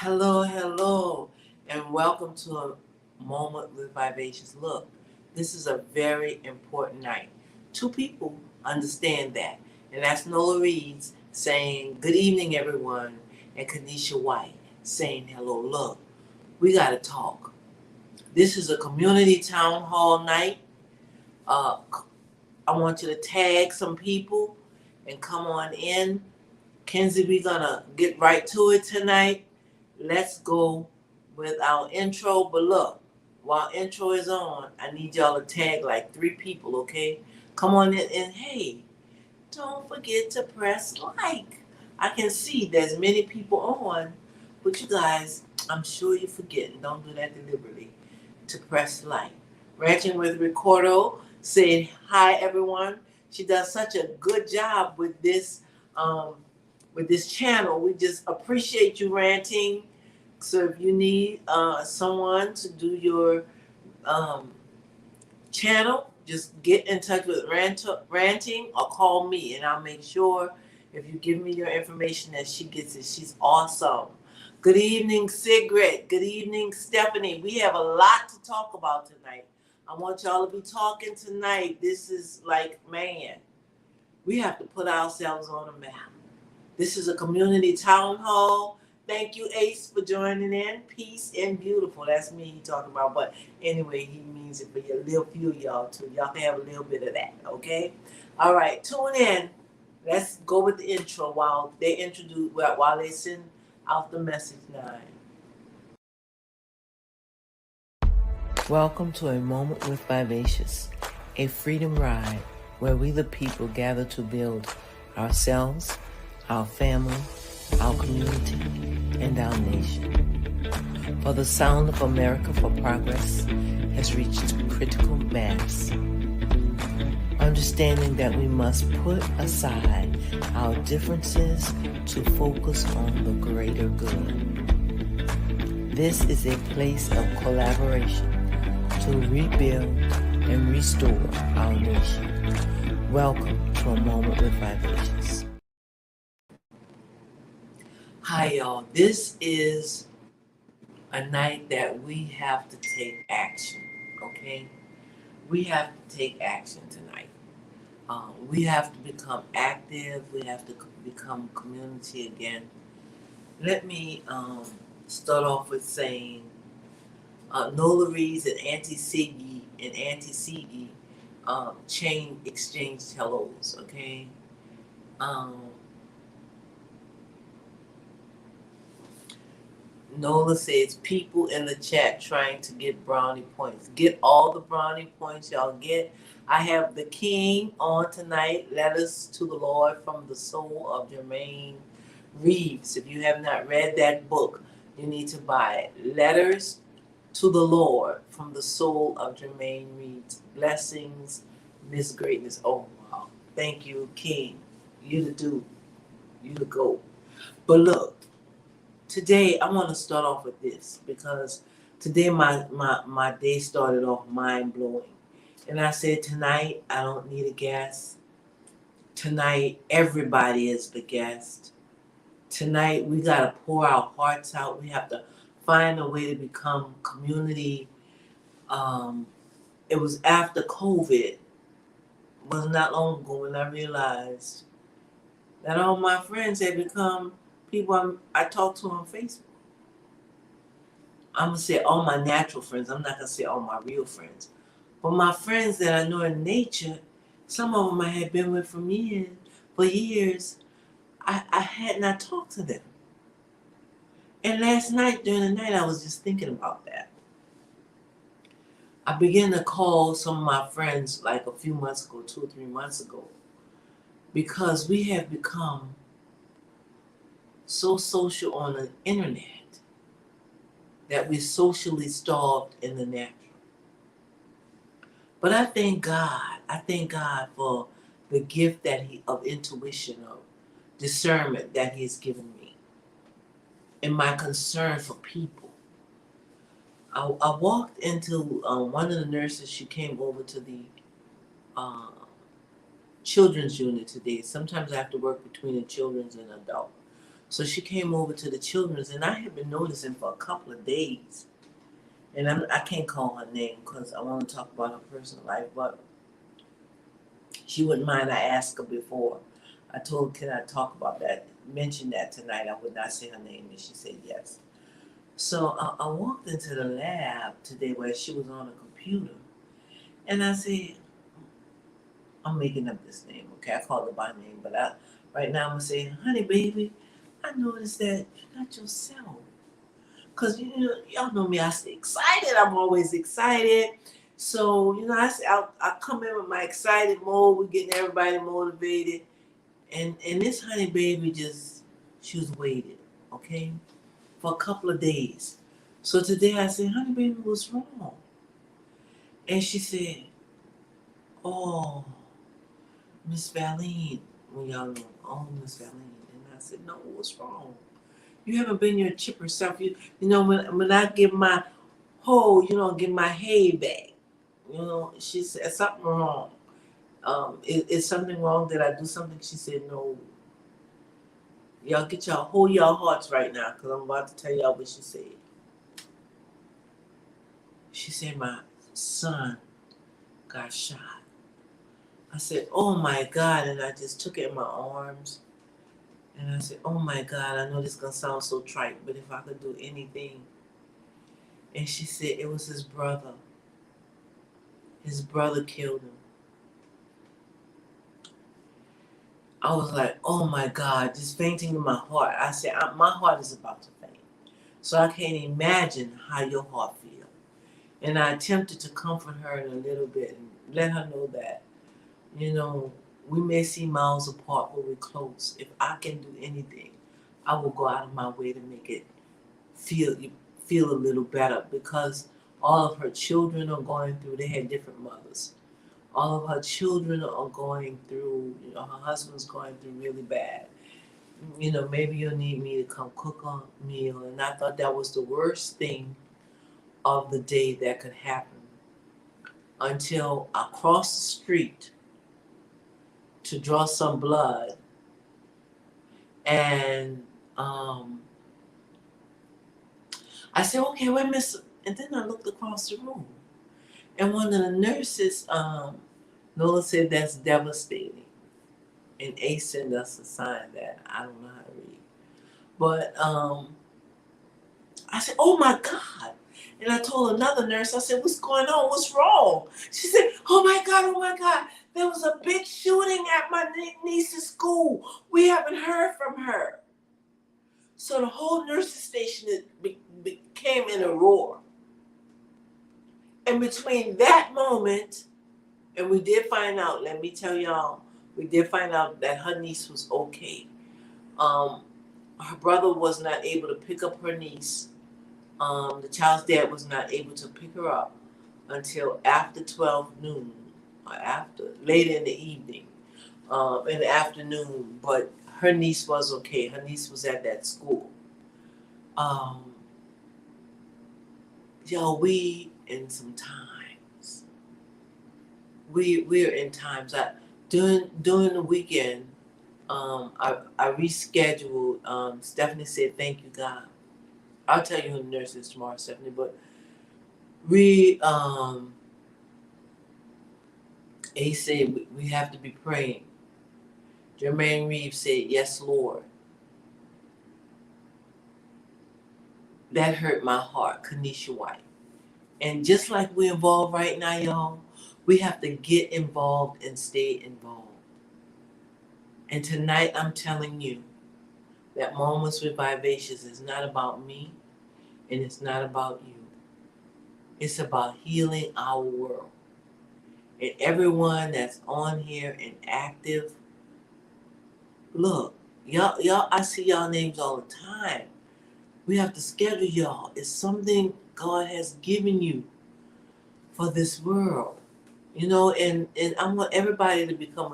Hello, hello, and welcome to a moment with Vivacious. Look, this is a very important night. Two people understand that, and that's Nola Reeds saying, "Good evening, everyone," and Kanisha White saying, "Hello, look, we got to talk." This is a community town hall night. Uh, I want you to tag some people and come on in. Kenzie, we're gonna get right to it tonight. Let's go with our intro. But look, while intro is on, I need y'all to tag like 3 people, okay? Come on in and hey, don't forget to press like. I can see there's many people on, but you guys, I'm sure you're forgetting. Don't do that deliberately. To press like. Ranching with Ricardo said hi everyone. She does such a good job um, with this channel. We just appreciate you ranting. So if you need someone to do your um, channel, just get in touch with ranting or call me, and I'll make sure if you give me your information that she gets it. She's awesome. Good evening, Sigrid. Good evening, Stephanie. We have a lot to talk about tonight. I want y'all to be talking tonight. This is like, man, we have to put ourselves on a map. This is a community town hall. Thank you, Ace, for joining in. Peace and beautiful. That's me he talking about. But anyway, he means it for a little few of y'all too. Y'all can have a little bit of that, okay? All right, tune in. Let's go with the intro while they introduce, while they send out the message now. Welcome to a moment with Vivacious, a freedom ride where we the people gather to build ourselves, our family, our community, and our nation. For the sound of America for Progress has reached critical mass. Understanding that we must put aside our differences to focus on the greater good. This is a place of collaboration to rebuild and restore our nation. Welcome to a moment with Vivacious. Hi, y'all. This is a night that we have to take action, okay? We have to take action tonight. We have to become active. We have to become community again. Let me start off with saying Nola Reeds and Auntie Siggy chain exchanged hellos, okay? Um, Nola says people in the chat trying to get brownie points. Get all the brownie points y'all get. I have the King on tonight. Letters to the Lord from the soul of Jermaine Reeves. If you have not read that book, you need to buy it. Letters to the Lord from the soul of Jermaine Reeves. Blessings, Miss Greatness. Oh, wow. Thank you, King. You the dude. You the GOAT. But look, today I want to start off with this because today my day started off mind blowing. And I said, tonight I don't need a guest. Tonight everybody is the guest. Tonight we got to pour our hearts out. We have to find a way to become community. It was after COVID, it was not long ago when I realized that all my friends had become people I talk to on Facebook. I'm gonna say all my natural friends. I'm not gonna say all my real friends. But my friends that I know in nature, some of them I had been with for years. I had not talked to them. And last night, during the night, I was just thinking about that. I began to call some of my friends like a few months ago, 2 or 3 months ago, because we have become so social on the internet that we're socially starved in the natural. But I thank God. I thank God for the gift of intuition, of discernment that He has given me, and my concern for people. I walked into one of the nurses. She came over to the uh, children's unit today. Sometimes I have to work between the children's and adult. So she came over to the children's, and I had been noticing for a couple of days. And I can't call her name because I want to talk about her personal life, but she wouldn't mind. I asked her before. I told her, can I talk about that, mention that tonight? I would not say her name, and she said yes. So I walked into the lab today where she was on a computer, and I said, I'm making up this name, okay? I called her by name, but right now I'm going to say, honey, baby, I noticed that you got yourself. Because, y'all know me, I stay excited. I'm always excited. So, I come in with my excited mode. We're getting everybody motivated. And this honey baby she was waited, okay, for a couple of days. So today I said, honey baby, what's wrong? And she said, oh, Miss Valine. Well, y'all know, oh, Miss Valine. And I said, no, what's wrong? You haven't been your chipper self. When I give my give my hay back, she said, something wrong. Is something wrong? Did I do something? She said, no. Y'all hold y'all hearts right now, because I'm about to tell y'all what she said. She said, my son got shot. I said, oh my God. And I just took it in my arms. And I said, oh my God, I know this is going to sound so trite, but if I could do anything. And she said, it was his brother. His brother killed him. I was like, oh my God, just fainting in my heart. I said, my heart is about to faint. So I can't imagine how your heart feels. And I attempted to comfort her in a little bit and let her know that, we may seem miles apart, but we're close. If I can do anything, I will go out of my way to make it feel a little better, because all of her children are going through, they had different mothers. All of her children are going through, her husband's going through really bad. Maybe you'll need me to come cook a meal. And I thought that was the worst thing of the day that could happen, until I crossed the street to draw some blood. And I said, okay, wait, miss. And then I looked across the room. And one of the nurses, Nola said, that's devastating. And Ace sent us a sign that I don't know how to read. But I said, oh my God. And I told another nurse, I said, what's going on? What's wrong? She said, oh my God. There was a big shooting at my niece's school. We haven't heard from her. So the whole nursing station became in a roar. And between that moment, and we did find out, let me tell y'all, we did find out that her niece was okay. Her brother was not able to pick up her niece. The child's dad was not able to pick her up until after 12 noon, or after later in the evening, in the afternoon. But her niece was okay. Her niece was at that school. We in some times. We're in times. During the weekend, I rescheduled. Stephanie said, "Thank you, God." I'll tell you who the nurse is tomorrow, Stephanie. But Ace said we have to be praying. Jermaine Reeves said, "Yes, Lord." That hurt my heart, Kanisha White. And just like we're involved right now, y'all, we have to get involved and stay involved. And tonight I'm telling you that Moments with Vivacious is not about me, and it's not about you. It's about healing our world. And everyone that's on here and active, look, y'all, I see y'all names all the time. We have to schedule y'all. It's something God has given you for this world. And I want everybody to become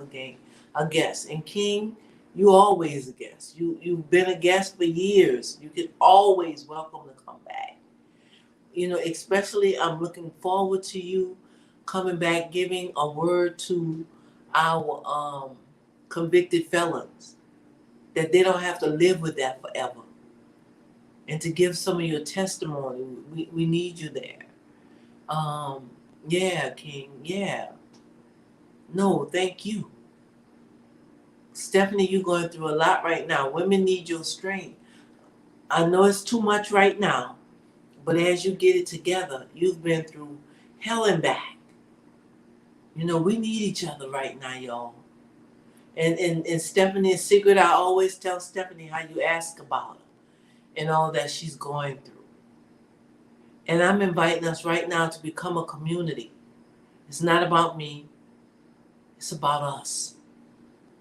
a guest. And King, you always a guest. You've been a guest for years. You can always welcome to come back. Especially I'm looking forward to you coming back, giving a word to our convicted felons. that they don't have to live with that forever. And to give some of your testimony, we need you there. Yeah, King, yeah. No, thank you. Stephanie, you're going through a lot right now. Women need your strength. I know it's too much right now, but as you get it together, you've been through hell and back. You know, we need each other right now, y'all. And Stephanie's secret, I always tell Stephanie how you ask about her and all that she's going through. And I'm inviting us right now to become a community. It's not about me. It's about us.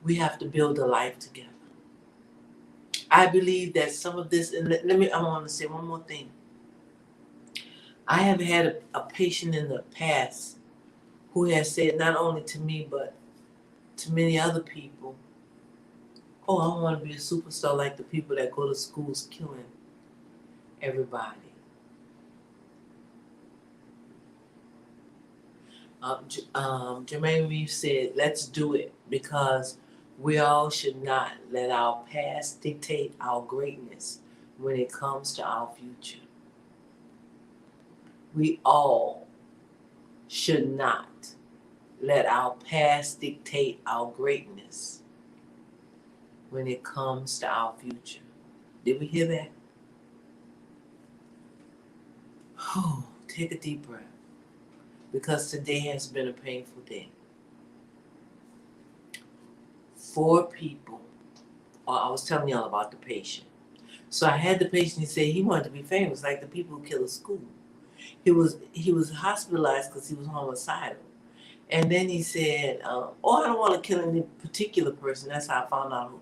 We have to build a life together. I believe that some of this, and I want to say one more thing. I have had a patient in the past who has said not only to me, but to many other people, oh, I want to be a superstar like the people that go to schools killing everybody. Jermaine Reeves said, let's do it because we all should not let our past dictate our greatness when it comes to our future. We all should not let our past dictate our greatness when it comes to our future. Did we hear that? Oh, take a deep breath. Because today has been a painful day. 4 people, I was telling y'all about the patient. So I had the patient, he said he wanted to be famous like the people who kill a school. He was hospitalized because he was homicidal. And then he said, oh, I don't want to kill any particular person. That's how I found out.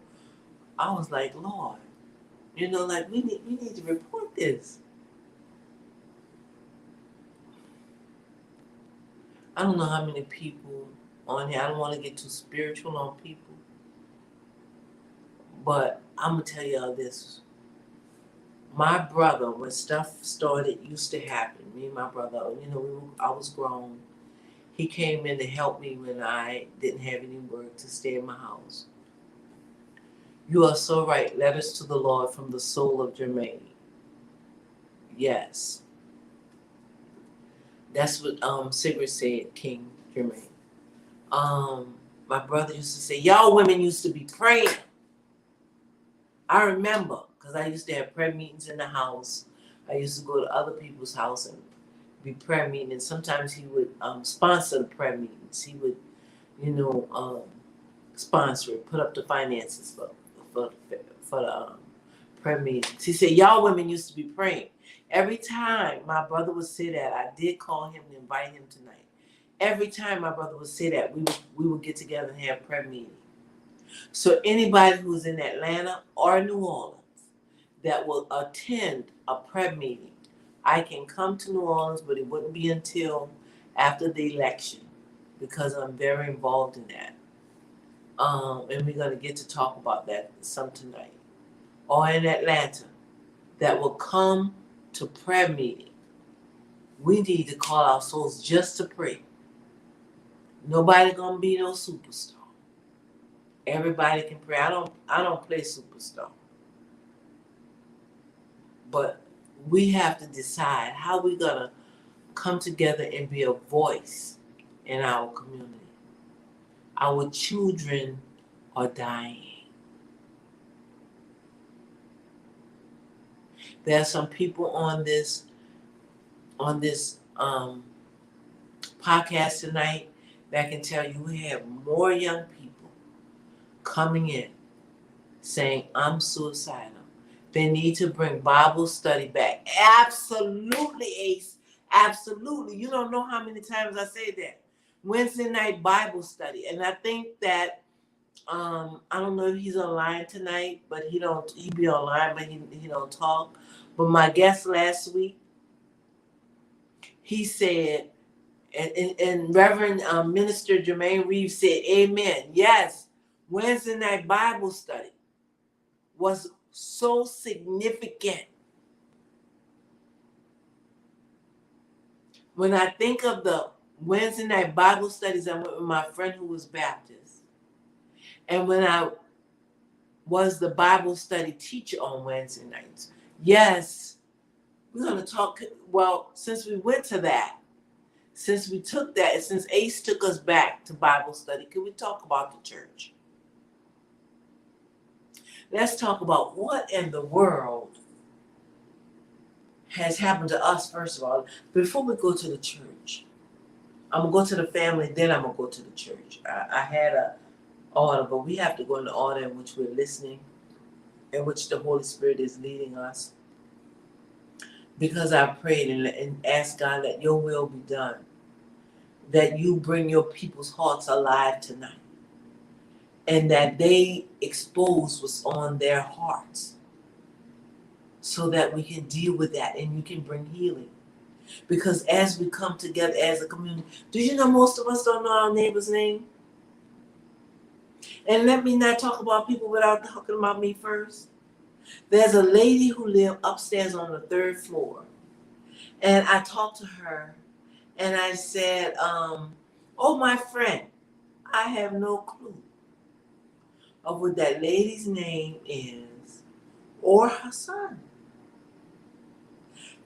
I was like, Lord, you know, like we need to report this. I don't know how many people on here. I don't want to get too spiritual on people. But I'm going to tell y'all this. My brother, when stuff started, used to happen. Me and my brother, you know, I was grown. He came in to help me when I didn't have any work to stay in my house. You are so right. Letters to the Lord from the soul of Jermaine. Yes. That's what Sigrid said, King Jermaine. My brother used to say, y'all women used to be praying. I remember, because I used to have prayer meetings in the house. I used to go to other people's house and be prayer meeting. And sometimes he would sponsor the prayer meetings. He would, you know, sponsor it, put up the finances for the prayer meetings. He said, y'all women used to be praying. Every time my brother would say that, I did call him and invite him tonight. Every time my brother would say that, we would get together and have prayer meetings. So anybody who's in Atlanta or New Orleans that will attend a prayer meeting, I can come to New Orleans, but it wouldn't be until after the election because I'm very involved in that. And we're going to get to talk about that some tonight. Or in Atlanta that will come to prayer meeting. We need to call our souls just to pray. Nobody gonna be no superstar. Everybody can pray. I don't play superstar. But we have to decide how we're gonna come together and be a voice in our community. Our children are dying. There are some people on this podcast tonight that can tell you we have more young people coming in saying, I'm suicidal. They need to bring Bible study back. Absolutely, Ace. Absolutely. You don't know how many times I say that. Wednesday night Bible study. And I think that, I don't know if he's online tonight, but he be online, but he don't talk. But my guest last week, he said, and Reverend Minister Jermaine Reeves said, amen. Yes, Wednesday night Bible study was so significant. When I think of the Wednesday night Bible studies, I went with my friend who was Baptist. And when I was the Bible study teacher on Wednesday nights. Yes, we're going to talk. Well, since we went to that, since we took that, and since Ace took us back to Bible study, can we talk about the church? Let's talk about what in the world has happened to us, first of all, before we go to the church. I'm going to go to the family, then I'm going to go to the church. I had a order, but we have to go in the order in which we're listening, in which the Holy Spirit is leading us. Because I prayed and asked God that your will be done, that you bring your people's hearts alive tonight, and that they expose what's on their hearts so that we can deal with that and you can bring healing. Because as we come together as a community, do you know most of us don't know our neighbor's name? And let me not talk about people without talking about me first. There's a lady who lived upstairs on the 3rd floor. And I talked to her and I said, oh, my friend, I have no clue of what that lady's name is or her son.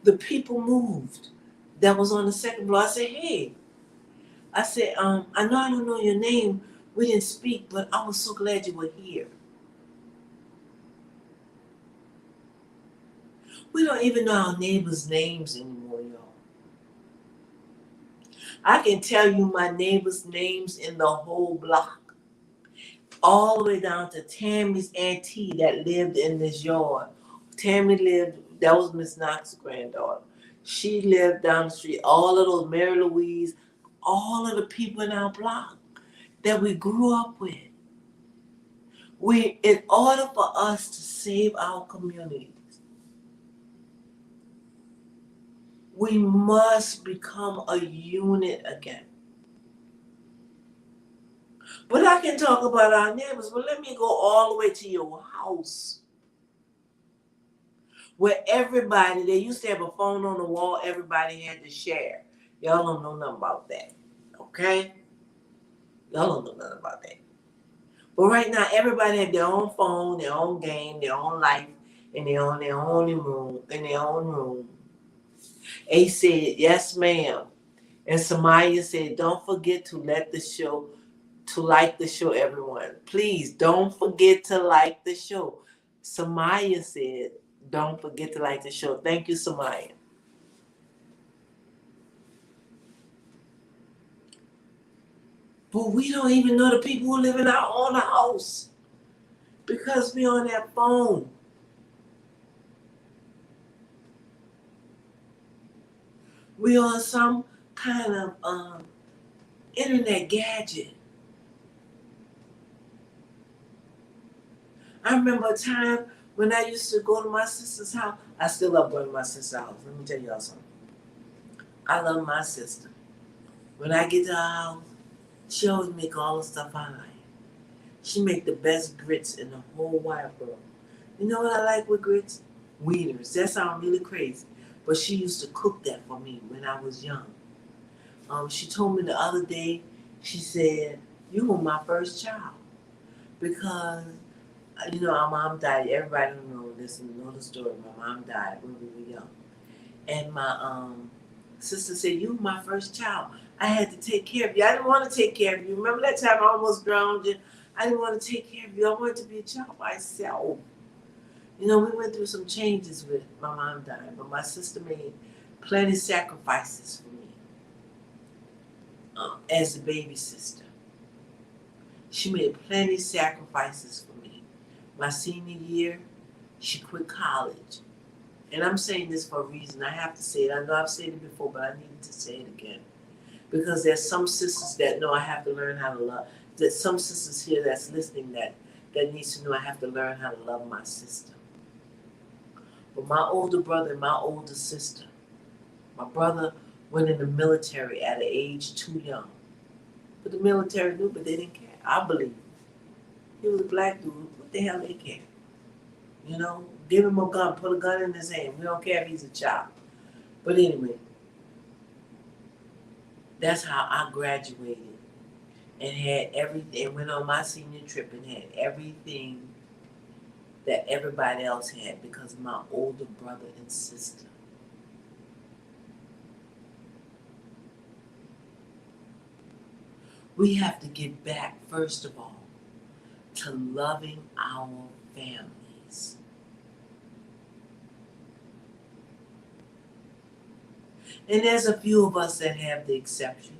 The people moved that was on the 2nd floor. I said, hey, I said, I know I don't know your name. We didn't speak, but I was so glad you were here. We don't even know our neighbors' names anymore, y'all. I can tell you my neighbors' names in the whole block. All the way down to Tammy's auntie that lived in this yard. Tammy lived, that was Miss Knox's granddaughter. She lived down the street. All of those, Mary Louise, all of the people in our block that we grew up with. In order for us to save our communities, we must become a unit again. But I can talk about our neighbors, but let me go all the way to your house. Where everybody, they used to have a phone on the wall, everybody had to share. Y'all don't know nothing about that. Okay? Y'all don't know nothing about that. But right now, everybody have their own phone, their own game, their own life, and their own room. Ace said, yes, ma'am. And Samaya said, don't forget to like the show, everyone. Please don't forget to like the show. Samaya said, don't forget to like the show. Thank you, Samaya. But we don't even know the people who live in our own house because we on that phone. We on some kind of internet gadget. I remember a time when I used to go to my sister's house. I still love going to my sister's house. Let me tell y'all something. I love my sister. When I get to her house, she always make all the stuff I like. She make the best grits in the whole wide world. You know what I like with grits? Wieners. That sounds really crazy. But she used to cook that for me when I was young. She told me the other day, she said, you were my first child. Because, our mom died. Everybody know this and know the story. My mom died when we were young. And my sister said, you were my first child. I had to take care of you. I didn't want to take care of you. Remember that time I almost drowned you? I didn't want to take care of you. I wanted to be a child myself. We went through some changes with my mom dying, but my sister made plenty of sacrifices for me as a baby sister. She made plenty of sacrifices for me. My senior year, she quit college. And I'm saying this for a reason. I have to say it. I know I've said it before, but I need to say it again. Because there's some sisters that know I have to learn how to love. There's some sisters here that's listening that needs to know I have to learn how to love my sister. But my older brother and my older sister, my brother went in the military at an age too young. But the military knew, but they didn't care. I believe. He was a black dude. What the hell they care? Give him a gun, put a gun in his hand. We don't care if he's a child. But anyway, that's how I graduated and had everything, went on my senior trip and had everything that everybody else had because of my older brother and sister. We have to get back, first of all, to loving our families. And there's a few of us that have the exception.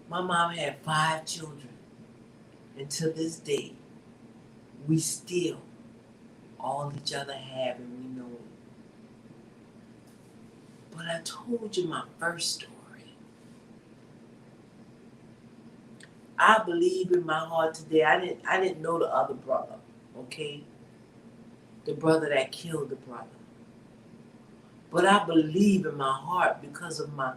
My mom had 5 children. And to this day, we still all each other have and we know it. But I told you my first story. I believe in my heart today. I didn't know the other brother, okay? The brother that killed the brother. But I believe in my heart because of my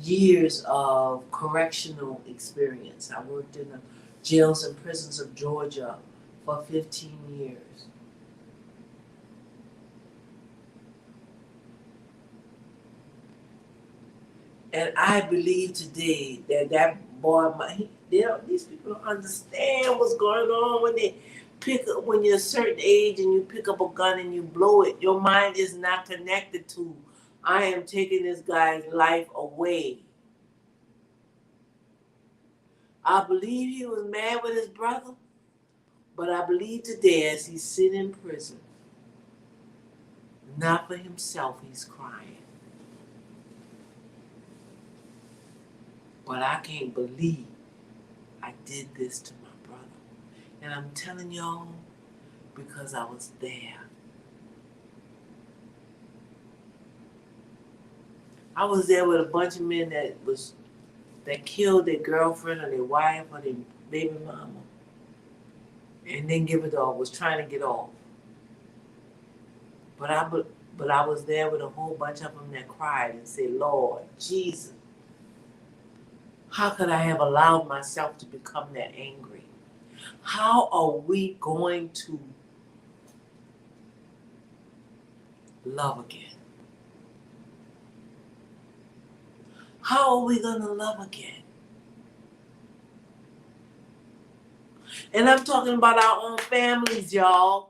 years of correctional experience. I worked in the jails and prisons of Georgia for 15 years. And I believe today that boy, these people don't understand what's going on when they pick up, when you're a certain age and you pick up a gun and you blow it. Your mind is not connected to, I am taking this guy's life away. I believe he was mad with his brother, but I believe today as he's sitting in prison, not for himself, he's crying. But I can't believe I did this to my brother. And I'm telling y'all because I was there. I was there with a bunch of men that killed their girlfriend or their wife or their baby mama and didn't give it off, was trying to get off. But I was there with a whole bunch of them that cried and said, Lord Jesus, how could I have allowed myself to become that angry? How are we going to love again? How are we going to love again? And I'm talking about our own families, y'all.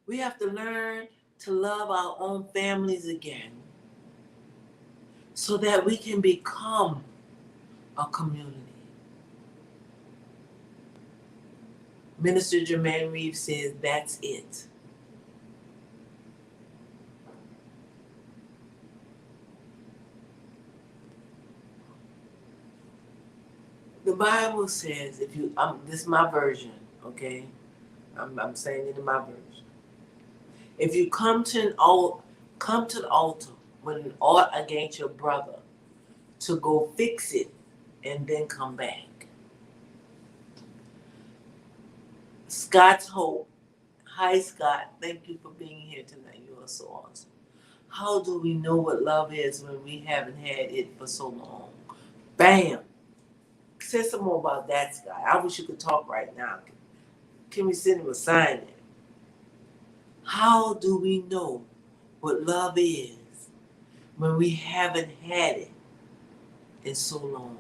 We have to learn to love our own families again so that we can become a community. Minister Jermaine Reeves says that's it. The Bible says, if you, this is my version, okay? I'm saying it in my version. If you come to the altar with an ought against your brother, to go fix it and then come back. Scott's Hope. Hi, Scott. Thank you for being here tonight. You are so awesome. How do we know what love is when we haven't had it for so long? Bam. Say some more about that, Scott. I wish you could talk right now. Can we send him a sign in? How do we know what love is when we haven't had it in so long?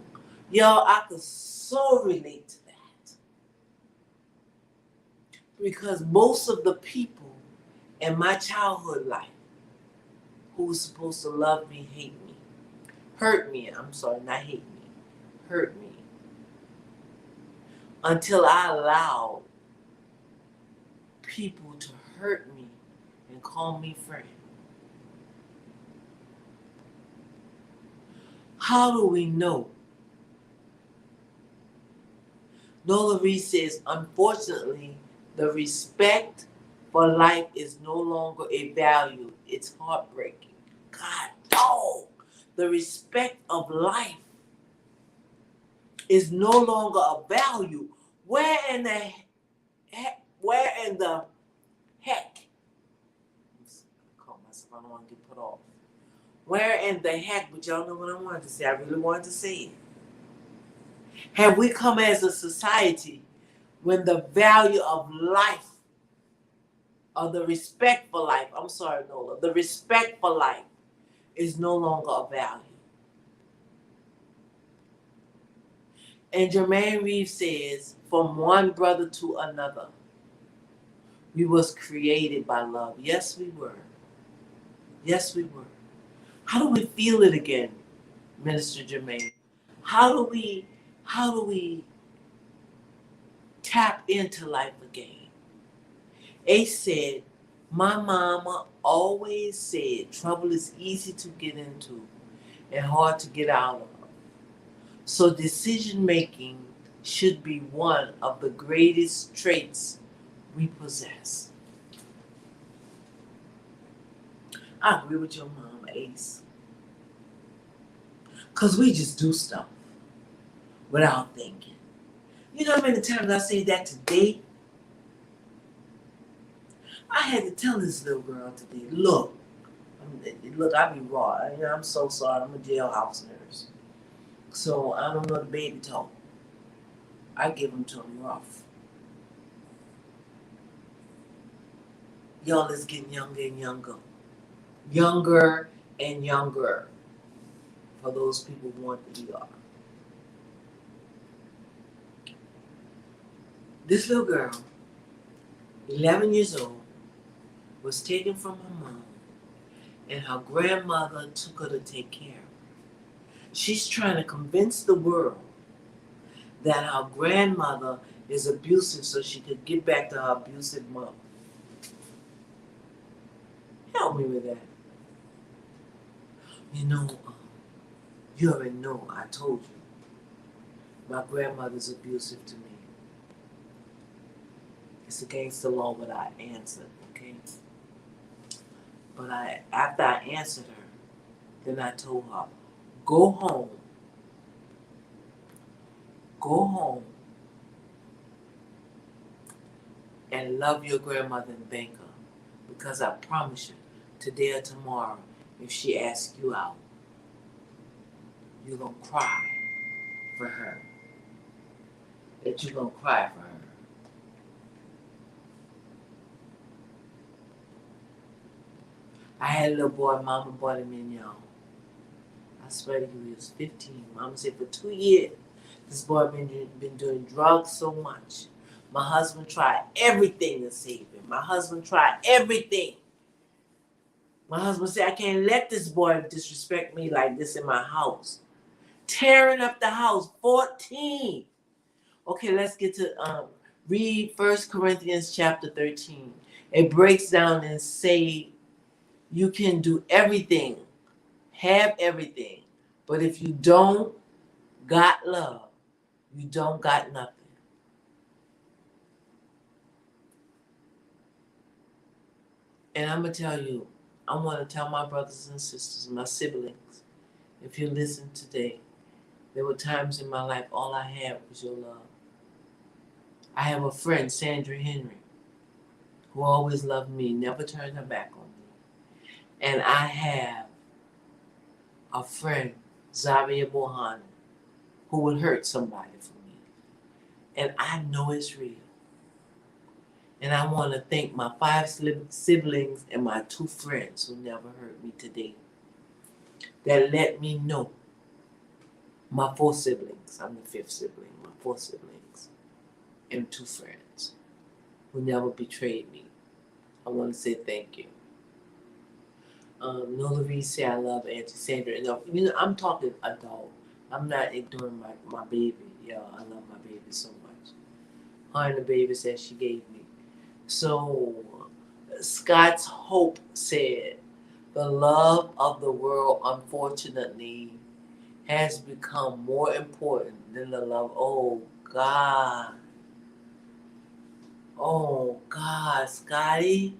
Y'all, I could so relate to that. Because most of the people in my childhood life who was supposed to love me, hurt me, I'm sorry, not hate me, hurt me. Until I allowed people to hurt me and call me friend. How do we know? Nola Reese says, unfortunately, the respect for life is no longer a value. It's heartbreaking. God, no. The respect of life is no longer a value. Where in the heck? I call myself, I don't want to get put off. Where in the heck, but y'all know what I wanted to say. I really wanted to say it. Have we come as a society when the value of life, or the respect for life, I'm sorry, Nola, the respect for life is no longer a value? And Jermaine Reeves says, from one brother to another, we was created by love. Yes, we were. Yes, we were. How do we feel it again, Minister Jermaine? How do we tap into life again? Ace said, my mama always said trouble is easy to get into and hard to get out of. So decision making should be one of the greatest traits we possess. I agree with your mom, Ace. Because we just do stuff without thinking. You know how many times I say that today? I had to tell this little girl today, look, I be raw. I'm so sorry. I'm a jailhouse nurse. So I don't know the baby talk. I give them to them rough. Y'all is getting younger and younger. Younger and younger. For those people who want the ER. This little girl, 11 years old, was taken from her mom, and her grandmother took her to take care of her. She's trying to convince the world that her grandmother is abusive so she could get back to her abusive mother. Help me with that. You know, you already know, I told you, my grandmother's abusive to me. It's against the law what I answered, okay? But after I answered her, then I told her, go home, and love your grandmother and thank her. Because I promise you, today or tomorrow, if she asks you out, you're going to cry for her. That you're going to cry for her. I had a little boy, mama brought him in, y'all. I swear to you, he was 15. Mama said for 2 years, this boy been doing drugs so much. My husband tried everything to save him. My husband tried everything. My husband said, I can't let this boy disrespect me like this in my house. Tearing up the house, 14. Okay, let's get to read 1 Corinthians chapter 13. It breaks down and say you can do everything, have everything, but if you don't got love, you don't got nothing. And I'm going to tell you, I want to tell my brothers and sisters, my siblings, if you listen today, there were times in my life all I had was your love. I have a friend, Sandra Henry, who always loved me, never turned her back on me. And I have a friend, Zaria Bohan, who would hurt somebody for me. And I know it's real. And I want to thank my 5 siblings and my 2 friends who never hurt me today. That let me know. My 4 siblings, I'm the 5th sibling, my 4 siblings, and 2 friends who never betrayed me. I want to say thank you. Nola Reed said I love Auntie Sandra. You know, I'm talking adult. I'm not ignoring my baby. Yeah, I love my baby so much. Her and the babies that she gave me. So, Scott's Hope said, the love of the world, unfortunately, has become more important than the love. Oh, God. Oh, God, Scotty.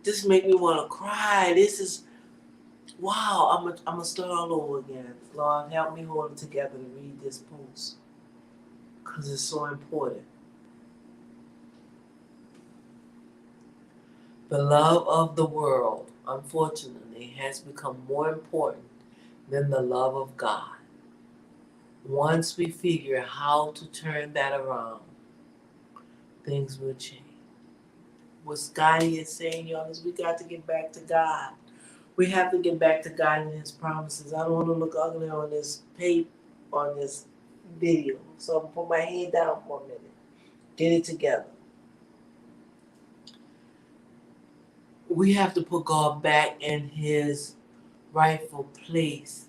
This make me want to cry. This is, wow, I'm going to start all over again. Lord, help me hold it together to read this post. Because it's so important. The love of the world, unfortunately, has become more important than the love of God. Once we figure how to turn that around, things will change. What Scotty is saying, y'all, is we got to get back to God. We have to get back to God and His promises. I don't want to look ugly on this paper, on this video. So I'm gonna put my head down for a minute. Get it together. We have to put God back in his rightful place.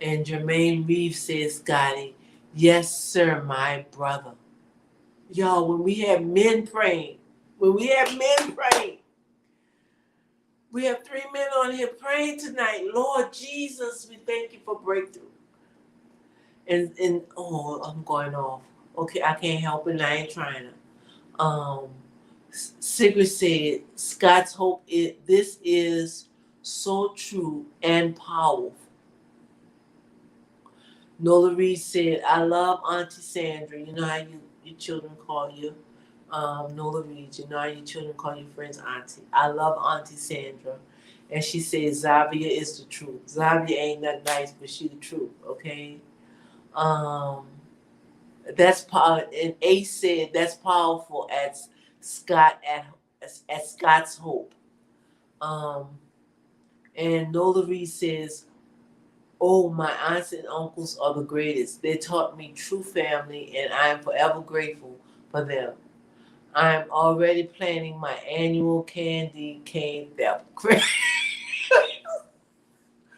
And Jermaine Reeves says, Scotty, yes, sir, my brother. Y'all, when we have men praying, we have 3 men on here praying tonight. Lord Jesus, we thank you for breakthrough. And oh, I'm going off. Okay, I can't help it, and I ain't trying to. Sigrid said, Scott's hope this is so true and powerful. Nola Reed said, I love Auntie Sandra. You know how your children call you Nola Reed. You know how your children call your friends Auntie. I love Auntie Sandra. And she says, Zavia is the truth. Zavia ain't that nice, but she the truth, okay? That's power. And Ace said, that's powerful as Scott at Scott's Hope. And Nola Reed says, oh, my aunts and uncles are the greatest. They taught me true family, and I am forever grateful for them. I am already planning my annual candy cane theft.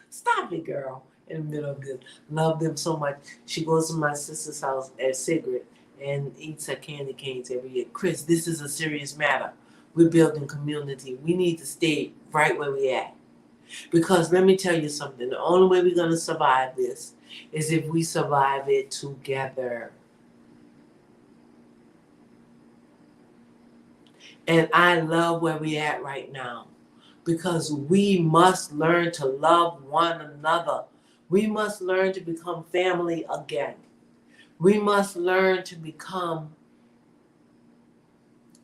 Stop it, girl. In the middle of this. Love them so much. She goes to my sister's house at Sigrid and eats her candy canes every year. Chris, this is a serious matter. We're building community. We need to stay right where we at. Because let me tell you something. The only way we're going to survive this is if we survive it together. And I love where we're at right now. Because we must learn to love one another. We must learn to become family again. We must learn to become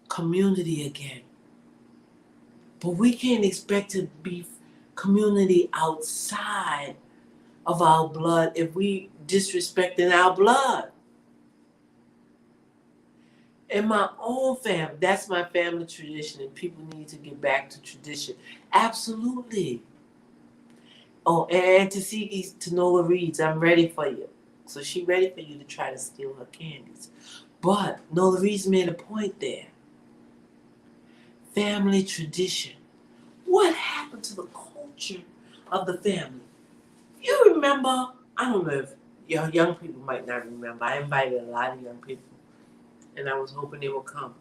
community again. But we can't expect to be community outside of our blood if we disrespecting our blood. In my own family, that's my family tradition, and people need to get back to tradition. Absolutely. Oh, and Tasiki Tanola Reads, I'm ready for you. So she ready for you to try to steal her candies. But Nola Reads made a point there. Family tradition. What happened to the culture of the family? You remember, I don't know if your young people might not remember. I invited a lot of young people, and I was hoping they would come.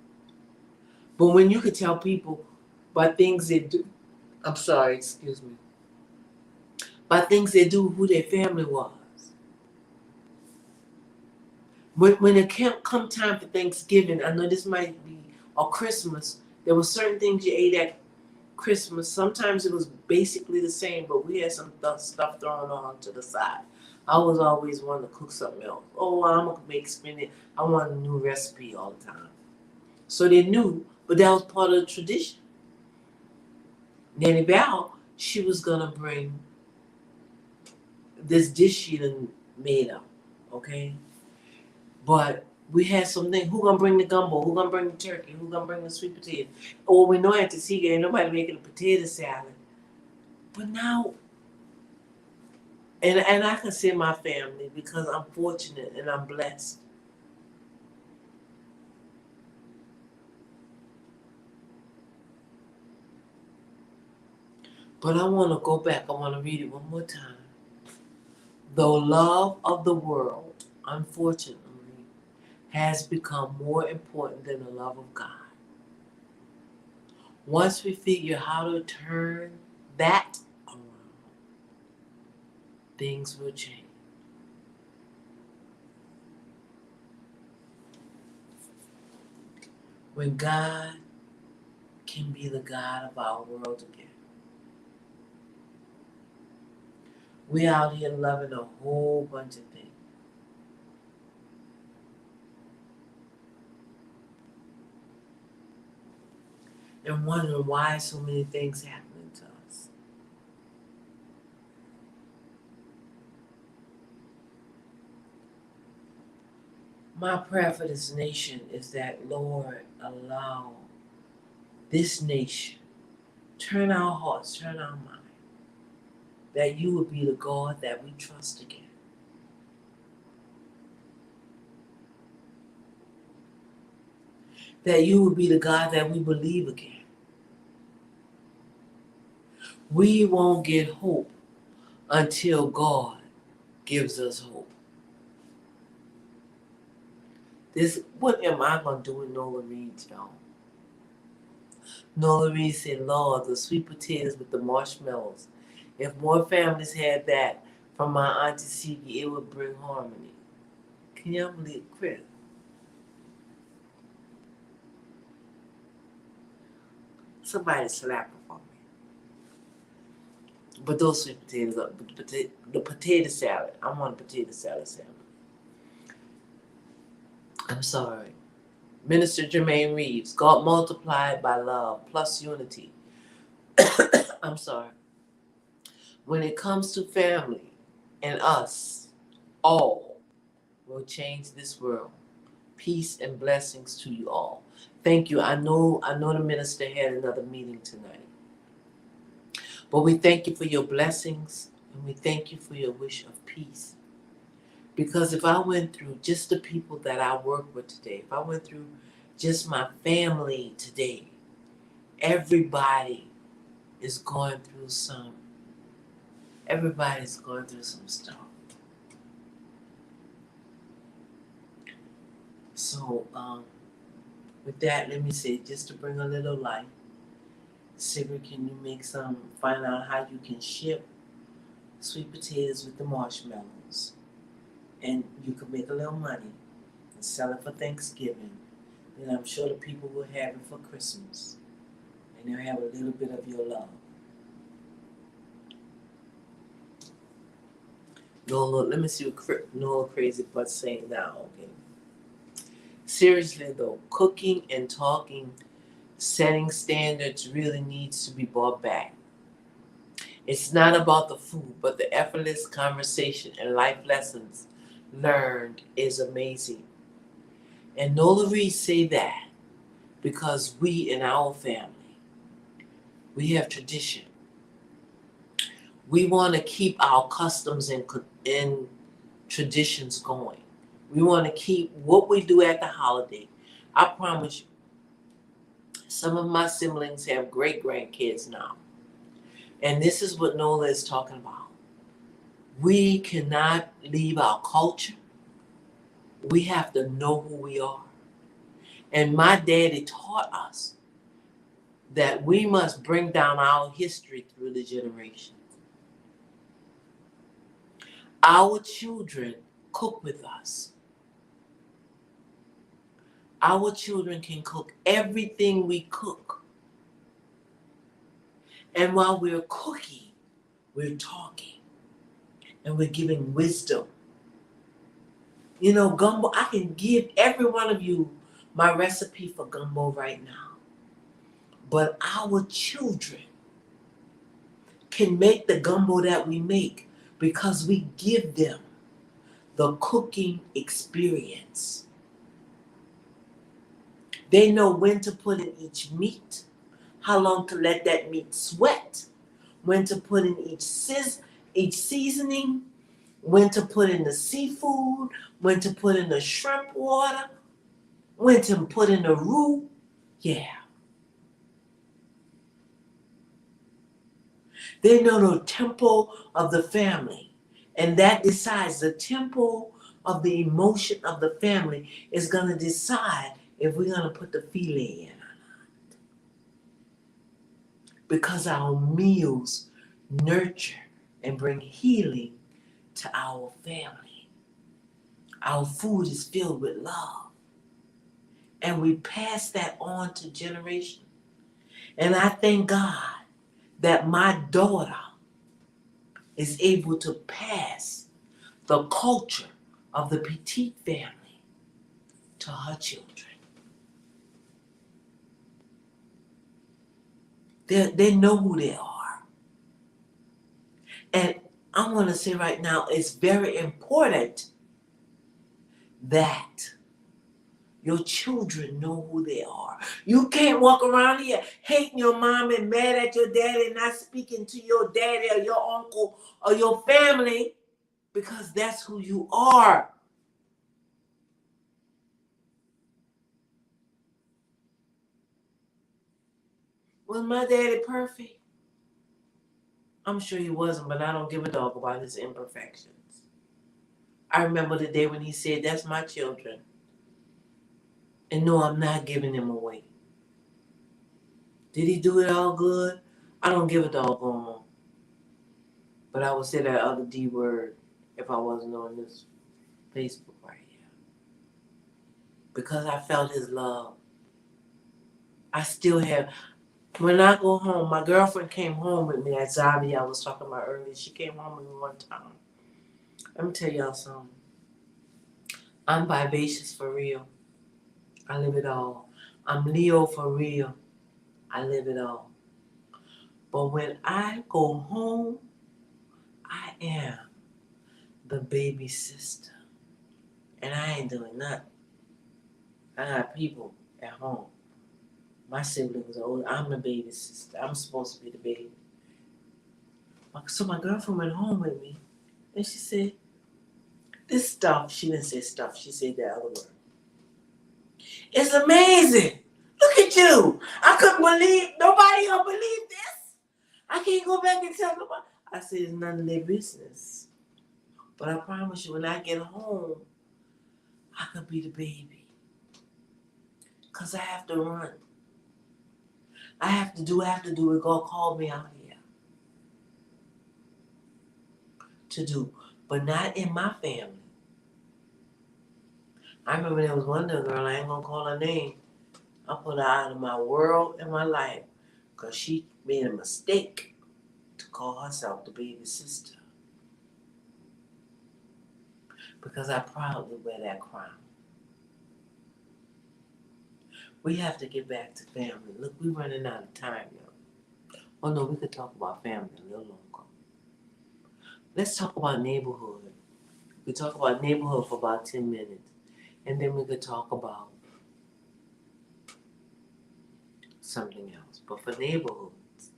But when you could tell people by things they do, I'm sorry, excuse me, by things they do, who their family was. When it come time for Thanksgiving, I know this might be, or Christmas, there were certain things you ate at Christmas. Sometimes it was basically the same, but we had some stuff thrown on to the side. I was always wanting to cook something else. Oh, I'm going to make spinach. I want a new recipe all the time. So they knew, but that was part of the tradition. Nanny Val, she was going to bring this dish she done made up, okay? But we had something. Who gonna bring the gumbo? Who gonna bring the turkey? Who gonna bring the sweet potato? Oh, we know at the Seagate ain't nobody making a potato salad. But now, and I can say my family because I'm fortunate and I'm blessed. But I want to go back. I want to read it one more time. The love of the world, unfortunately, has become more important than the love of God. Once we figure how to turn that around, things will change. When God can be the God of our world again. We out here loving a whole bunch of things. And wondering why so many things happening to us. My prayer for this nation is that, Lord, allow this nation, turn our hearts, turn our mind, that you would be the God that we trust again. that you will be the God that we believe again. We won't get hope until God gives us hope. What am I going to do with Nola Reed, y'all? Nola Reed said, Lord, the sweet potatoes with the marshmallows. If more families had that from my Auntie Siki, it would bring harmony. Can y'all believe Chris? Somebody slap her for me. But those sweet potatoes, the potato salad. I want a potato salad sandwich. I'm sorry. Minister Jermaine Reeves, God multiplied by love plus unity. I'm sorry. When it comes to family and us, all will change this world. Peace and blessings to you all. Thank you. I know the minister had another meeting tonight. But we thank you for your blessings and we thank you for your wish of peace. Because if I went through just the people that I work with today, if I went through just my family today, everybody is going through some stuff. So with that, let me say, just to bring a little light, Sigrid, can you find out how you can ship sweet potatoes with the marshmallows? And you can make a little money and sell it for Thanksgiving. Then I'm sure the people will have it for Christmas. And they'll have a little bit of your love. Nola, let me see what Nola Crazy Butt's saying now, okay? Seriously though, cooking and talking, setting standards really needs to be brought back. It's not about the food, but the effortless conversation and life lessons learned is amazing. And Nola Reed say that because we in our family, we have tradition. We want to keep our customs and traditions going. We want to keep what we do at the holiday. I promise you, some of my siblings have great grandkids now. And this is what Nola is talking about. We cannot leave our culture. We have to know who we are. And my daddy taught us that we must bring down our history through the generations. Our children cook with us. Our children can cook everything we cook. And while we're cooking, we're talking. And we're giving wisdom. You know, gumbo, I can give every one of you my recipe for gumbo right now. But our children can make the gumbo that we make because we give them the cooking experience. They know when to put in each meat, how long to let that meat sweat, when to put in each seasoning, when to put in the seafood, when to put in the shrimp water, when to put in the roux. Yeah. They know the tempo of the family. And that decides the tempo of the emotion of the family is going to decide if we're going to put the filet in or not. Because our meals nurture and bring healing to our family. Our food is filled with love. And we pass that on to generation. And I thank God that my daughter is able to pass the culture of the petite family to her children. They know who they are. And I want to say right now, it's very important that your children know who they are. You can't walk around here hating your mom and mad at your daddy and not speaking to your daddy or your uncle or your family because that's who you are. Was my daddy perfect? I'm sure he wasn't, but I don't give a dog about his imperfections. I remember the day when he said, "That's my children." And no, I'm not giving them away. Did he do it all good? I don't give a doggone. But I would say that other D word if I wasn't on this Facebook right here. Because I felt his love. I still have. When I go home, my girlfriend came home with me, that Zavi I was talking about earlier. She came home with me one time. Let me tell y'all something. I'm vivacious for real. I live it all. I'm Leo for real. I live it all. But when I go home, I am the baby sister. And I ain't doing nothing. I got people at home. My siblings are older. I'm the baby sister. I'm supposed to be the baby. So my girlfriend went home with me and she said, this stuff, she didn't say stuff, she said the other word. It's amazing. Look at you. I couldn't believe, nobody gonna believe this. I can't go back and tell nobody. I said, it's none of their business. But I promise you, when I get home, I could be the baby. Because I have to run. I have to do what God called me out here to do. But not in my family. I remember there was one little girl, I ain't gonna call her name. I put her out of my world and my life because she made a mistake to call herself the baby sister. Because I proudly wear that crown. We have to get back to family. Look, we're running out of time, y'all. Oh no, we could talk about family a little longer. Let's talk about neighborhood. We could talk about neighborhood for about 10 minutes. And then we could talk about something else. But for neighborhoods,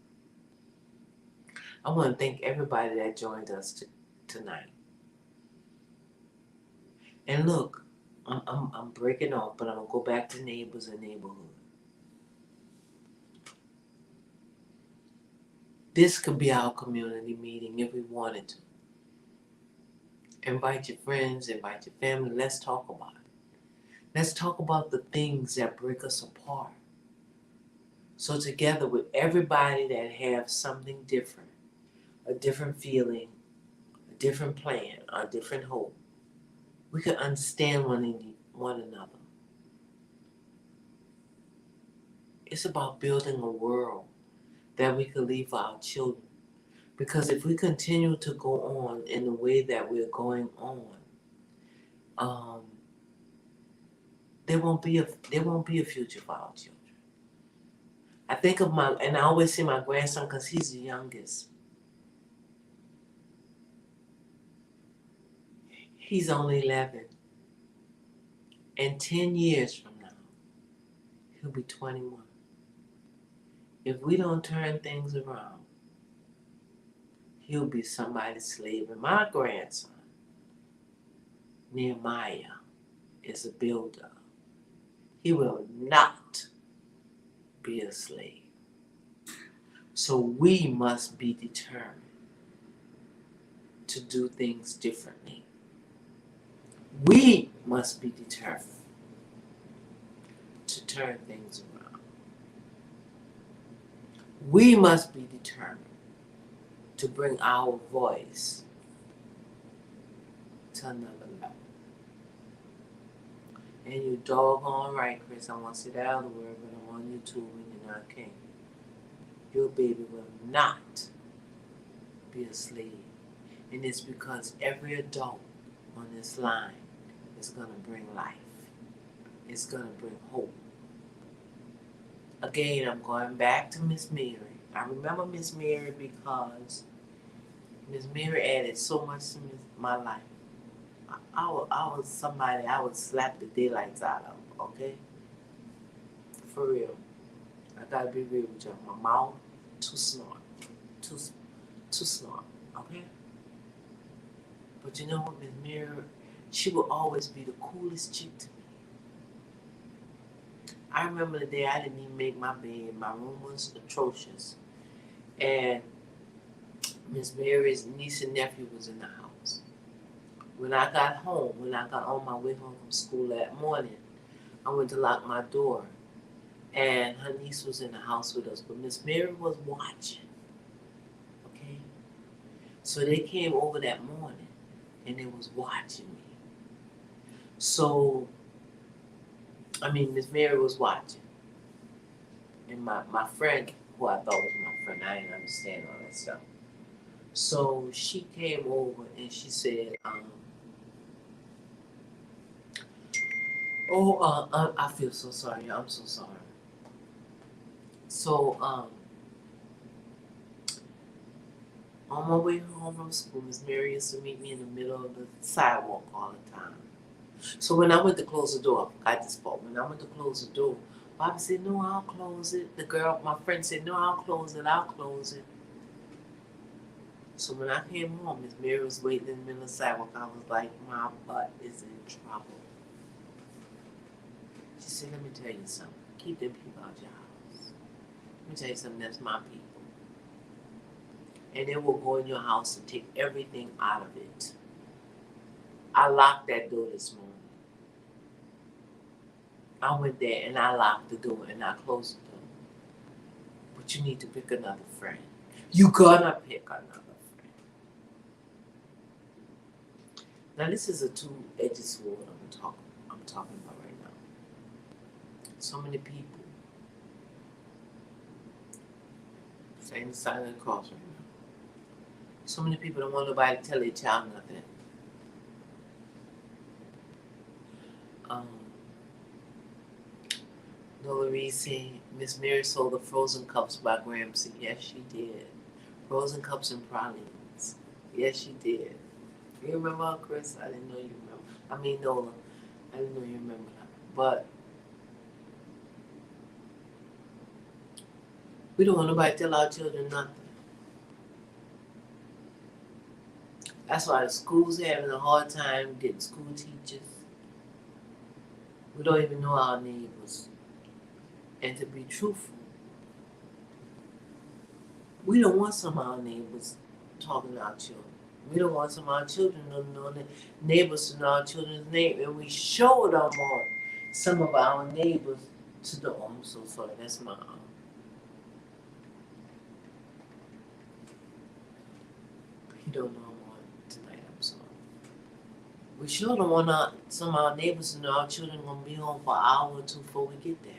I want to thank everybody that joined us tonight. And look, I'm breaking off, but I'm going to go back to neighbors and neighborhood. This could be our community meeting if we wanted to. Invite your friends, invite your family. Let's talk about it. Let's talk about the things that break us apart. So together with everybody that have something different, a different feeling, a different plan, a different hope, we can understand one another. It's about building a world that we can leave for our children. Because if we continue to go on in the way that we're going on, there won't be a future for our children. I think of and I always see my grandson because he's the youngest. He's only 11. And 10 years from now, he'll be 21. If we don't turn things around, he'll be somebody's slave. And my grandson, Nehemiah, is a builder. He will not be a slave. So we must be determined to do things differently. We must be determined to turn things around. We must be determined to bring our voice to another level. And you doggone right, Chris. I want to say that other word, but I'm on YouTube and you know I can't. Your baby will not be a slave. And it's because every adult on this line is going to bring life. It's going to bring hope. Again, I'm going back to Miss Mary. I remember Miss Mary because Miss Mary added so much to my life. I was somebody I would slap the daylights out of, okay? For real. I gotta be real with you. My mouth, too smart. Too smart, okay? But you know what, Miss Mary, she will always be the coolest chick to me. I remember the day I didn't even make my bed. My room was atrocious. And Miss Mary's niece and nephew was in the house. When I got home, when I got on my way home from school that morning, I went to lock my door. And her niece was in the house with us. But Miss Mary was watching. Okay? So they came over that morning and they was watching me. So, Miss Mary was watching. And my friend, who I thought was my friend, I didn't understand all that stuff. So she came over and she said, I feel so sorry. I'm so sorry. So, on my way home from school, Miss Mary used to meet me in the middle of the sidewalk all the time. So when I went to close the door, I forgot this part. When I went to close the door, Bobby said, "No, I'll close it." My friend said, "No, I'll close it. I'll close it." So when I came home, Miss Mary was waiting in the middle of the sidewalk. I was like, my butt is in trouble. She said, "Let me tell you something. Keep them people out your house. Let me tell you something. That's my people. And they will go in your house and take everything out of it." I locked that door this morning. I went there and I locked the door and I closed the door. But you need to pick another friend. You gonna pick another friend. Now this is a two-edged sword I'm talking about right now. So many people saying the sign of the cross right now. So many people don't want nobody to tell their child nothing. Nola Reed saying Miss Mary sold the frozen cups by Gramsci. Yes, she did. Frozen cups and pralines. Yes, she did. You remember her, Chris? I didn't know you remember. Nola. I didn't know you remember that. But we don't want nobody to tell our children nothing. That's why the school's having a hard time getting school teachers. We don't even know our neighbors. And to be truthful, we don't want some of our neighbors talking to our children. We don't want some of our children to know the neighbors to know our children's name. And we sure don't want some of our neighbors to know. Oh, I'm so sorry. That's my He don't know I'm on tonight. I'm sorry. We sure don't want some of our neighbors to know our children going to be home for an hour or two before we get there.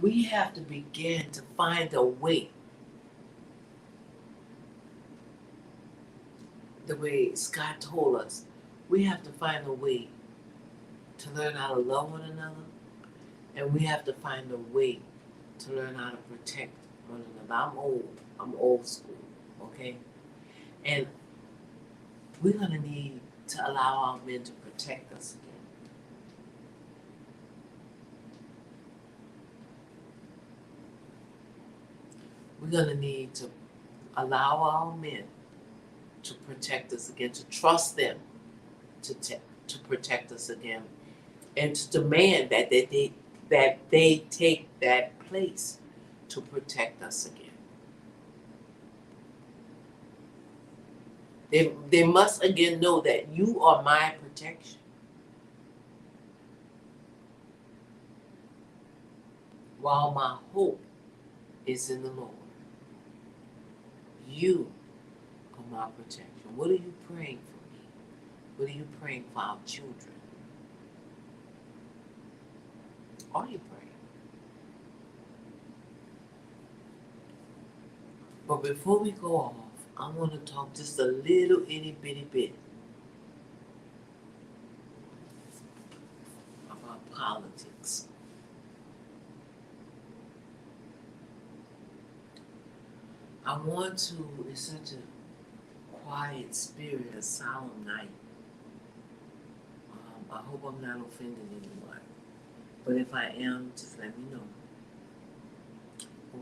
We have to begin to find a way, the way Scott told us, we have to find a way to learn how to love one another, and we have to find a way to learn how to protect one another. I'm old school, okay? And we're going to need to allow our men to protect us again. We're going to need to allow our men to protect us again, to trust them to protect us again, and to demand that they take that place to protect us again. They must again know that you are my protection. While my hope is in the Lord. You are my protection. What are you praying for me? What are you praying for our children? Are you praying? But before we go off, I want to talk just a little itty bitty bit about politics. I want to, it's such a quiet spirit, a solemn night. I hope I'm not offending anyone. But if I am, just let me know.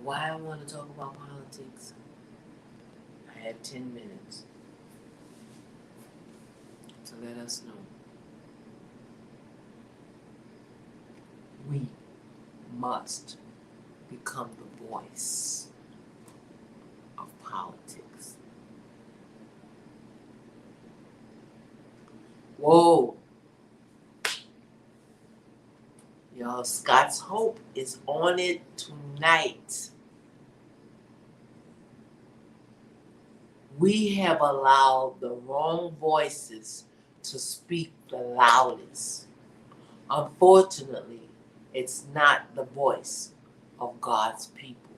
Why I want to talk about politics? I have 10 minutes. let us know. We must become the voice of politics. Whoa. Y'all, Scott's Hope is on it tonight. We have allowed the wrong voices to speak the loudest. Unfortunately, it's not the voice of God's people.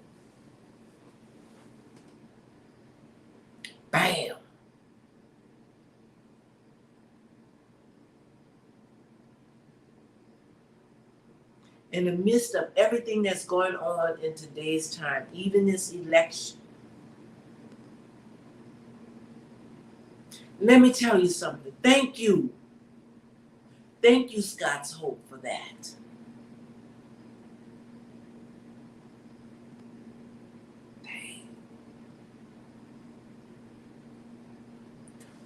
Bam! In the midst of everything that's going on in today's time, even this election, let me tell you something. Thank you. Thank you, Scott's Hope, for that.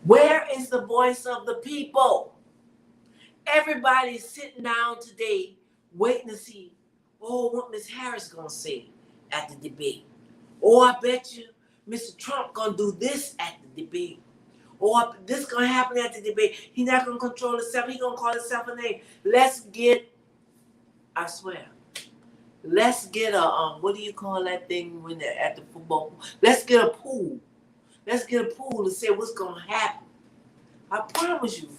Where is the voice of the people? Everybody's sitting down today waiting to see, what Ms. Harris gonna say at the debate. I bet you Mr. Trump gonna do this at the debate. This gonna happen at the debate. He's not gonna control himself. He gonna call himself a name. I swear, let's get a what do you call that thing when they're at the football? Let's get a pool. Let's get a pool to say what's gonna happen. I promise you,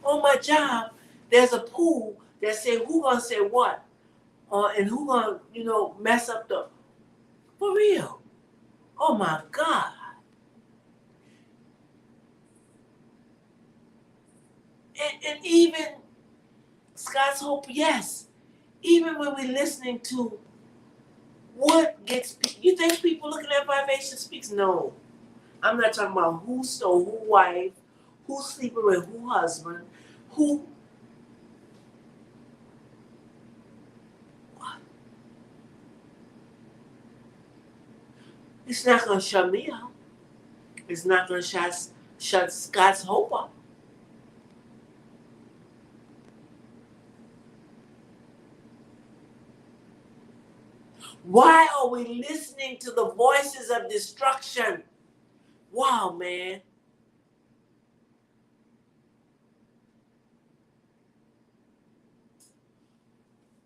on my job, there's a pool that say who gonna say what, and who gonna mess up the for real. Oh my God. And even Scott's Hope, yes. Even when we're listening to what gets, you think people looking at Vivacious Speaks? No. I'm not talking about who stole who wife, who's sleeping with who husband, who. What? It's not going to shut me up. It's not going to shut Scott's Hope up. Why are we listening to the voices of destruction? Wow, man.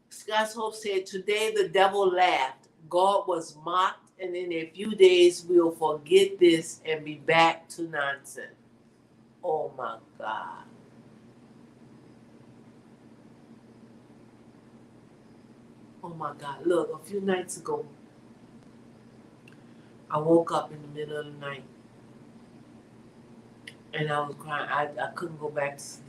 Scott's Hope said, today the devil laughed. God was mocked, and in a few days we'll forget this and be back to nonsense. Oh my God. Oh my God. Look, a few nights ago, I woke up in the middle of the night and I was crying. I couldn't go back to sleep.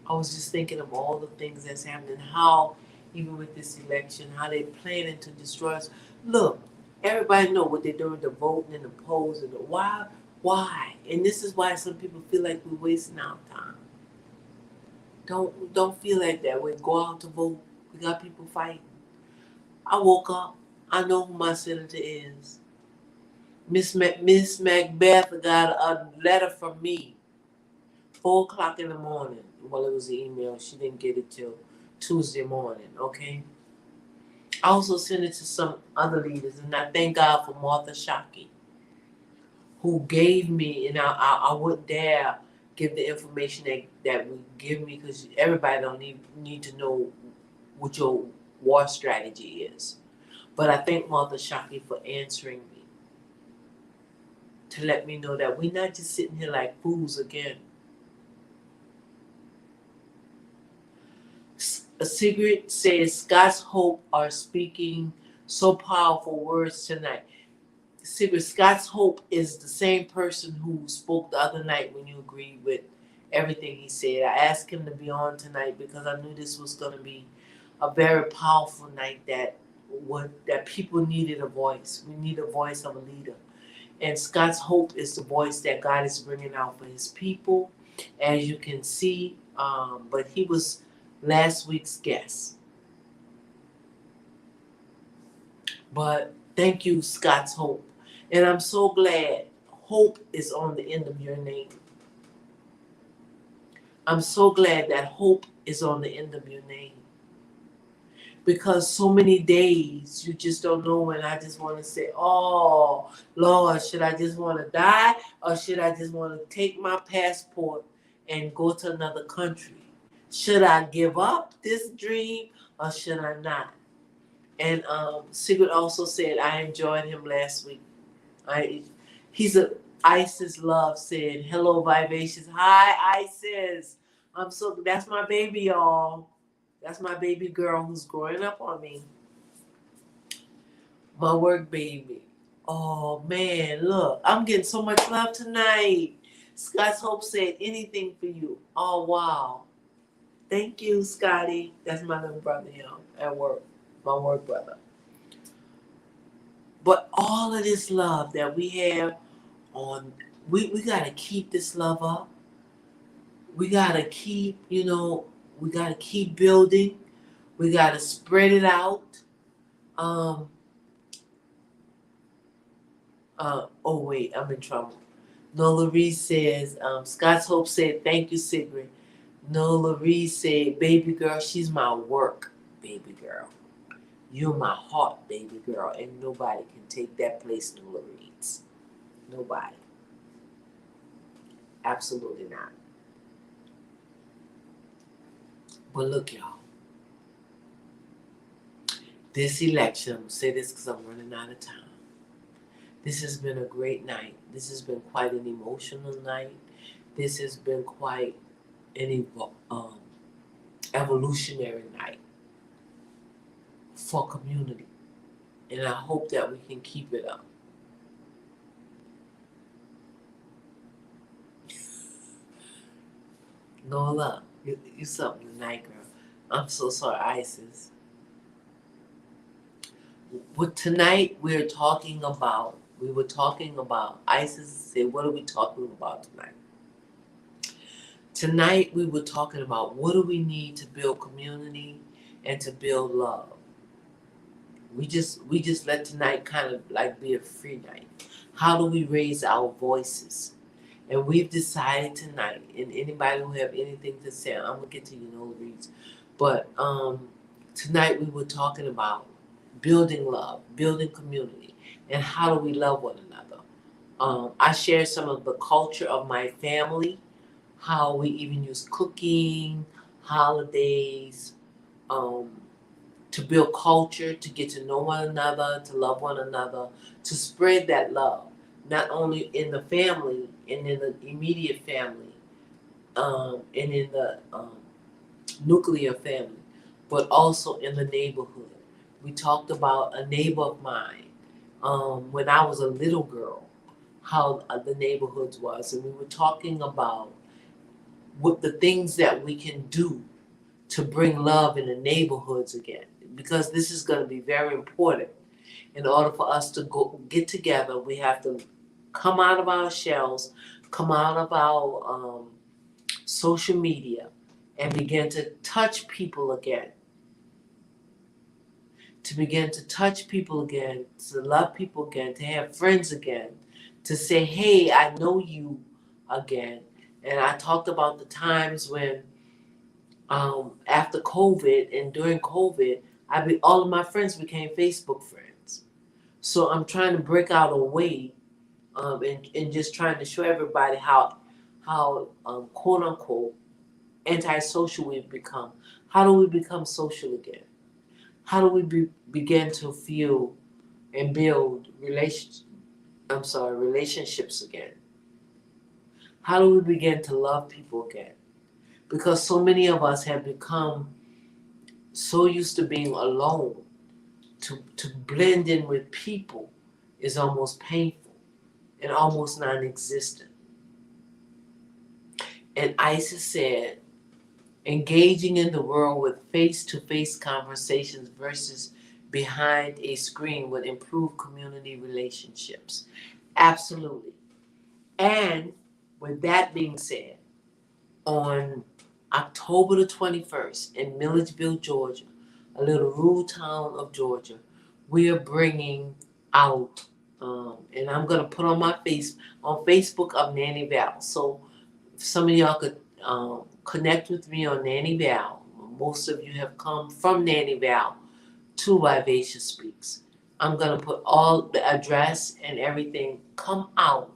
I was just thinking of all the things that's happening, how, even with this election, how they're planning to destroy us. Look, everybody know what they're doing, the voting and the polls and the why. And this is why some people feel like we're wasting our time. Don't feel like that. We go out to vote. We got people fighting. I woke up. I know who my senator is. Miss Macbeth got a letter from me, 4:00 in the morning. Well, it was an email. She didn't get it till Tuesday morning. Okay. I also sent it to some other leaders, and I thank God for Martha Shockey, who gave me, and I wouldn't dare give the information that would give me, because everybody don't need to know what your war strategy is. But I thank Martha Shockey for answering me, to let me know that we're not just sitting here like fools again. Sigrid says Scott's Hope are speaking so powerful words tonight. Sigrid, Scott's Hope is the same person who spoke the other night when you agreed with everything he said. I asked him to be on tonight because I knew this was going to be a very powerful night that people needed a voice. We need a voice of a leader. And Scott's Hope is the voice that God is bringing out for his people, as you can see. But he was last week's guest. But thank you, Scott's Hope. And I'm so glad hope is on the end of your name. I'm so glad that hope is on the end of your name. Because so many days you just don't know, and I just want to say, oh, Lord, should I just want to die, or should I just want to take my passport and go to another country? Should I give up this dream, or should I not? And Sigrid also said, I enjoyed him last week. He's a Isis Love said, hello, Vivacious. Hi, Isis. That's my baby, y'all. That's my baby girl who's growing up on me. My work baby. Oh man, look, I'm getting so much love tonight. Scott's Hope said anything for you. Oh wow. Thank you, Scotty. That's my little brother, at work. My work brother. But all of this love that we have we gotta keep this love up. We gotta keep, we gotta keep building. We gotta spread it out. Um oh wait, I'm in trouble. Nola Reese says, Scott's Hope said, thank you, Sigrid. Nola Reese said, baby girl, she's my work, baby girl. You're my heart, baby girl, and nobody can take that place, Nola Reese. Nobody. Absolutely not. But look, y'all. This election, I'm going to say this because I'm running out of time. This has been a great night. This has been quite an emotional night. This has been quite an evolutionary night for community. And I hope that we can keep it up. Nola, you something tonight, girl. I'm so sorry, Isis. But tonight we were talking about, Isis said, what are we talking about tonight? Tonight we were talking about what do we need to build community and to build love. We just let tonight kind of like be a free night. How do we raise our voices? And we've decided tonight, and anybody who have anything to say, I'm gonna get to you, Nola Reeds. But tonight we were talking about building love, building community, and how do we love one another. I shared some of the culture of my family, how we even use cooking, holidays, to build culture, to get to know one another, to love one another, to spread that love, not only in the family and in the immediate family, and in the nuclear family, but also in the neighborhood. We talked about a neighbor of mine when I was a little girl, how the neighborhoods was, and we were talking about what the things that we can do to bring love in the neighborhoods again, because this is going to be very important. In order for us to get together, we have to come out of our shells, come out of our social media, and begin to touch people again. To begin to touch people again, to love people again, to have friends again, to say, hey, I know you again. And I talked about the times when after COVID and during COVID, all of my friends became Facebook friends. So I'm trying to break out a way, and just trying to show everybody how quote unquote antisocial we've become. How do we become social again? How do we begin to feel and build relationships again? How do we begin to love people again? Because so many of us have become so used to being alone, to blend in with people is almost painful and almost non-existent. And Isis said, engaging in the world with face-to-face conversations versus behind a screen would improve community relationships. Absolutely. And with that being said, on October the 21st in Milledgeville, Georgia, a little rural town of Georgia, we are bringing out, and I'm going to put on Facebook of Nanny Val. So some of y'all could connect with me on Nanny Val. Most of you have come from Nanny Val to Vivacious Speaks. I'm going to put all the address and everything. Come out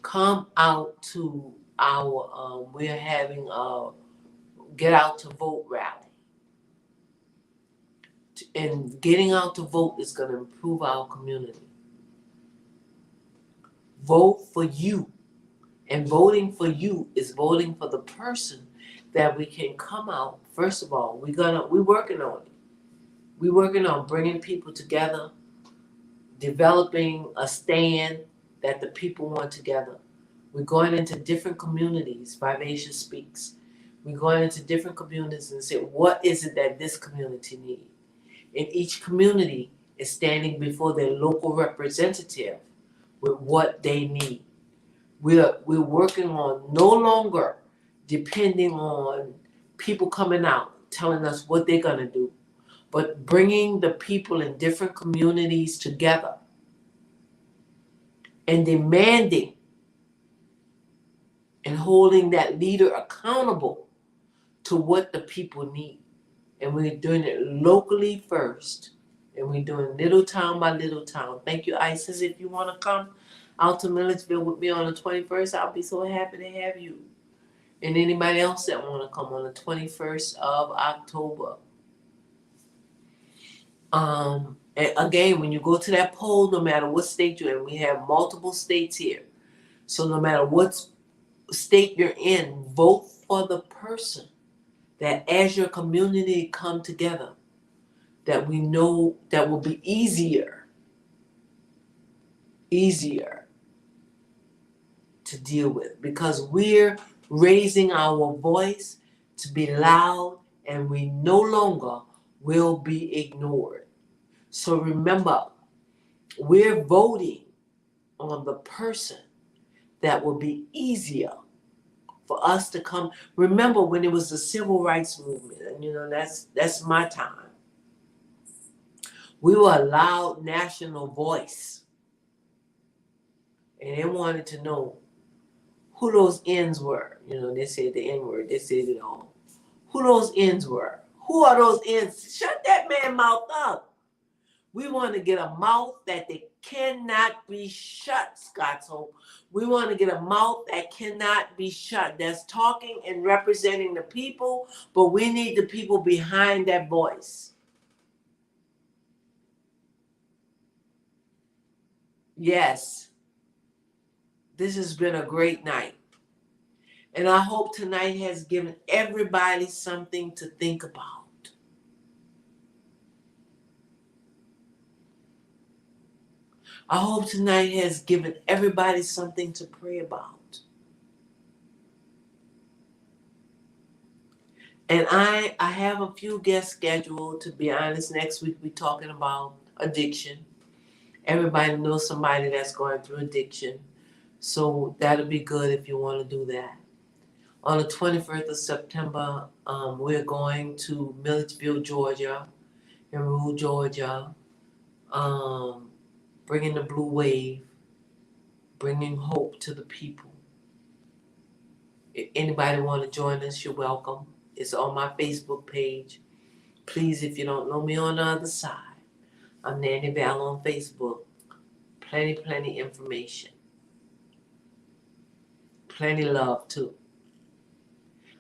to our, we're having a get out to vote rally. And getting out to vote is going to improve our community. Vote for you. And voting for you is voting for the person that we can come out. First of all, we're working on it. We're working on bringing people together, developing a stand that the people want together. We're going into different communities, Vivacious Speaks. We're going into different communities and say, what is it that this community needs? And each community is standing before their local representative with what they need. We're working on no longer depending on people coming out telling us what they're going to do, but bringing the people in different communities together and demanding and holding that leader accountable to what the people need. And we're doing it locally first. And we're doing little town by little town. Thank you, Isis. If you want to come out to Milledgeville with me on the 21st, I'll be so happy to have you. And anybody else that want to come on the 21st of October. And again, when you go to that poll, no matter what state you're in, we have multiple states here. So no matter what state you're in, vote for the person that as your community come together, that we know that will be easier to deal with, because we're raising our voice to be loud and we no longer will be ignored. So remember, we're voting on the person that will be easier for us to come. Remember when it was the civil rights movement, and that's my time. We were a loud national voice. And they wanted to know who those N's were. They said the N word, they said it all. Who those N's were. Who are those N's? Shut that man mouth up. We want to get a mouth that they cannot be shut, Scotto. We want to get a mouth that cannot be shut, that's talking and representing the people, but we need the people behind that voice. Yes, this has been a great night. And I hope tonight has given everybody something to think about. I hope tonight has given everybody something to pray about. And I have a few guests scheduled. To be honest, next week we're talking about addiction. Everybody knows somebody that's going through addiction. So that'll be good if you want to do that. On the 21st of September, we're going to Milledgeville, Georgia, and Rule, Georgia, bringing the blue wave, bringing hope to the people. If anybody want to join us, you're welcome. It's on my Facebook page. Please, if you don't know me on the other side, I'm Nanny Val on Facebook. Plenty information. Plenty love, too.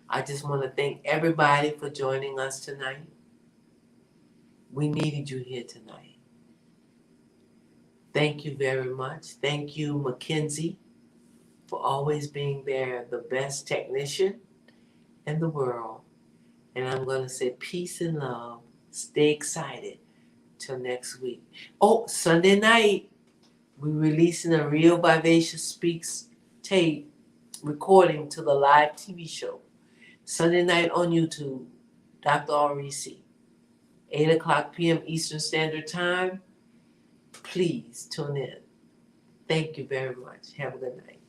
I just want to thank everybody for joining us tonight. We needed you here tonight. Thank you very much. Thank you, Mackenzie, for always being there, the best technician in the world. And I'm going to say peace and love. Stay excited till next week. Oh, Sunday night, we're releasing a real Vivacious Speaks tape recording to the live TV show. Sunday night on YouTube, Dr. REC. 8 o'clock p.m. Eastern Standard Time. Please tune in. Thank you very much. Have a good night.